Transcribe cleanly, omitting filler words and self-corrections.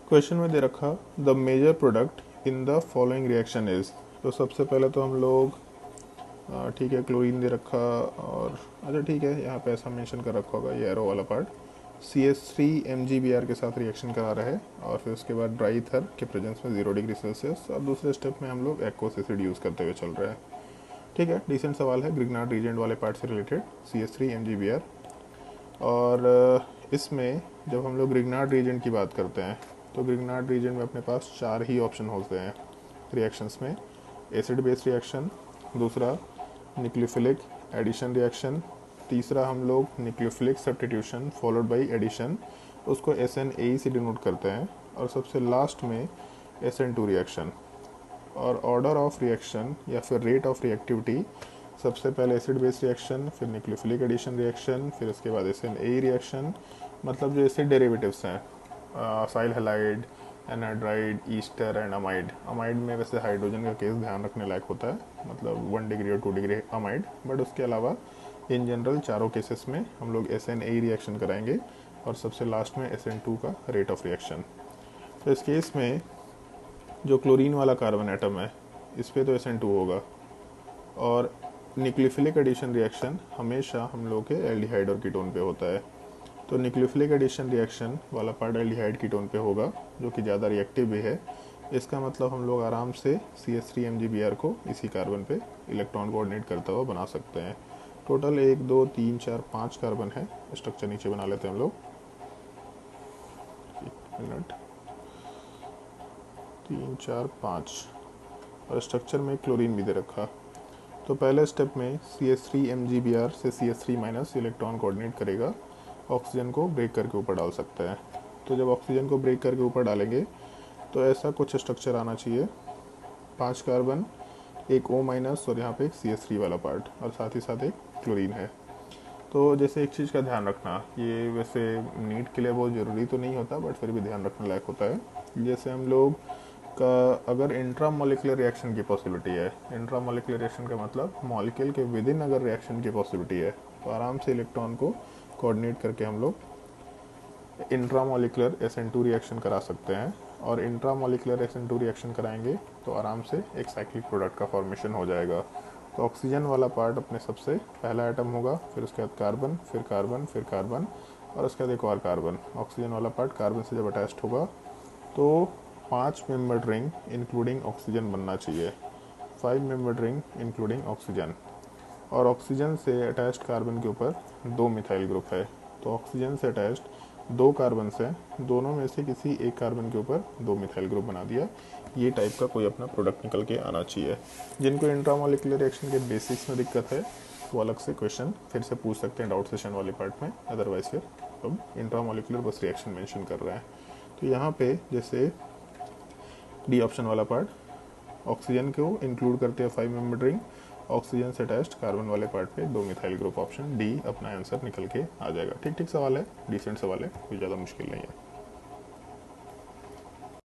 Question में दे रखा the major product in the following reaction is. तो सबसे पहले तो हम लोग ठीक है क्लोरीन दे रखा और अच्छा ठीक है यहाँ पे ऐसा मेंशन कर रखा होगा ये एरो वाला पार्ट CH3 MgBr के साथ रिएक्शन करा रहा है और फिर उसके बाद ड्राई ईथर के प्रेजेंस में 0 डिग्री सेल्सियस और दूसरे स्टेप में हम लोग एक्वस एसिड यूज़ करते हुए चल रहे हैं। ठीक है डिसेंट सवाल है ग्रिग्नार्ड रीजेंट वाले पार्ट से रिलेटेड CH3 MgBr। और इसमें जब हम लोग ग्रिग्नार्ड रीजेंट की बात करते हैं तो ग्रिग्नार्ड रीजेंट में अपने पास 4 ही ऑप्शन होते हैं रिएक्शंस में। एसिड बेस रिएक्शन, दूसरा न्यूक्लियोफिलिक एडिशन रिएक्शन, तीसरा हम लोग nucleophilic substitution followed by addition, उसको SNAE से डिनोट करते हैं, और सबसे लास्ट में SN2 रिएक्शन। और ऑर्डर ऑफ रिएक्शन या फिर रेट ऑफ रिएक्टिविटी सबसे पहले एसिड बेस रिएक्शन, फिर न्यूक्लियोफिलिक एडिशन रिएक्शन, फिर उसके बाद SNAE रिएक्शन। मतलब जो एसिड डेरिवेटिव्स हैं acyl halide, anhydride, ester and amide. Amide में वैसे हाइड्रोजन का केस ध्यान रखने लायक होता है, मतलब 1 डिग्री और 2 डिग्री अमाइड, बट उसके अलावा इन जनरल चारों केसेस में हम लोग SNAE रिएक्शन कराएंगे और सबसे लास्ट में SN2 का रेट ऑफ रिएक्शन। तो इस केस में जो क्लोरीन वाला कार्बन एटम है इस पर तो SN2 होगा, और न्यूक्लियोफिलिक एडिशन रिएक्शन हमेशा हम लोग के एल्डिहाइड और कीटोन पे होता है। तो न्यूक्लियोफिलिक एडिशन रिएक्शन वाला पार्ट एल्डिहाइड कीटोन पे होगा जो कि ज़्यादा रिएक्टिव भी है। इसका मतलब हम लोग आराम से CH3 MgBr को इसी कार्बन पे इलेक्ट्रॉन कोऑर्डिनेट करता हुआ बना सकते हैं। टोटल 1 2 3 4 5 कार्बन है। स्ट्रक्चर नीचे बना लेते हैं हम लोग। 3 4 5 और स्ट्रक्चर में क्लोरीन भी दे रखा। तो पहले स्टेप में CH3 MgBr से CH3- इलेक्ट्रॉन कोऑर्डिनेट करेगा, ऑक्सीजन को ब्रेक करके ऊपर डाल सकते हैं। तो जब ऑक्सीजन को ब्रेक करके ऊपर डालेंगे तो ऐसा कुछ स्ट्रक्चर आना चाहिए, 5 कार्बन, एक O- और यहाँ पे एक CH3 वाला पार्ट, और साथ ही साथ एक क्लोरीन है। तो जैसे एक चीज़ का ध्यान रखना, ये वैसे नीट के लिए बहुत ज़रूरी तो नहीं होता बट फिर भी ध्यान रखने लायक होता है। जैसे हम लोग का अगर इंट्रा मॉलिक्यूलर रिएक्शन की पॉसिबिलिटी है, इंट्रा मॉलिक्यूलर रिएक्शन का मतलब मॉलिक्यूल के विद इन अगर रिएक्शन की पॉसिबिलिटी है तो आराम से इलेक्ट्रॉन को कोऑर्डिनेट करके हम लोग इंट्रा मॉलिक्यूलर SN2 रिएक्शन करा सकते हैं। और इंट्रा मॉलिक्यूलर SN2 रिएक्शन कराएंगे तो आराम से एक साइक्लिक प्रोडक्ट का फॉर्मेशन हो जाएगा। तो ऑक्सीजन वाला पार्ट अपने सबसे पहला एटम होगा, फिर उसके बाद कार्बन, फिर कार्बन, फिर कार्बन, और उसके बाद एक और कार्बन। ऑक्सीजन वाला पार्ट कार्बन से जब अटैच्ड होगा तो 5 मेंबर्ड रिंग इंक्लूडिंग ऑक्सीजन बनना चाहिए, 5 मेंबर्ड रिंग इंक्लूडिंग ऑक्सीजन। और ऑक्सीजन से अटैच्ड कार्बन के ऊपर 2 मिथाइल ग्रुप है। तो ऑक्सीजन से अटैच्ड 2 कार्बन से दोनों में से किसी एक कार्बन के ऊपर 2 मिथाइल ग्रुप बना दिया। ये टाइप का कोई अपना प्रोडक्ट निकल के आना चाहिए। जिनको इंट्रामोलिकुलर रिएक्शन के बेसिक्स में दिक्कत है वो अलग से क्वेश्चन फिर से पूछ सकते हैं डाउट सेशन वाले पार्ट में, अदरवाइज फिर हम इंट्रामोलिकुलर बस रिएक्शन मेंशन कर रहे हैं। तो यहाँ पे जैसे डी ऑप्शन वाला पार्ट, ऑक्सीजन को इंक्लूड करते हैं 5 मेंबर रिंग, ऑक्सीजन से अटैच्ड कार्बन वाले पार्ट पे 2 मिथाइल ग्रुप, ऑप्शन डी अपना आंसर निकल के आ जाएगा। ठीक ठीक सवाल है, डिसेंट सवाल है, कोई ज़्यादा मुश्किल नहीं है।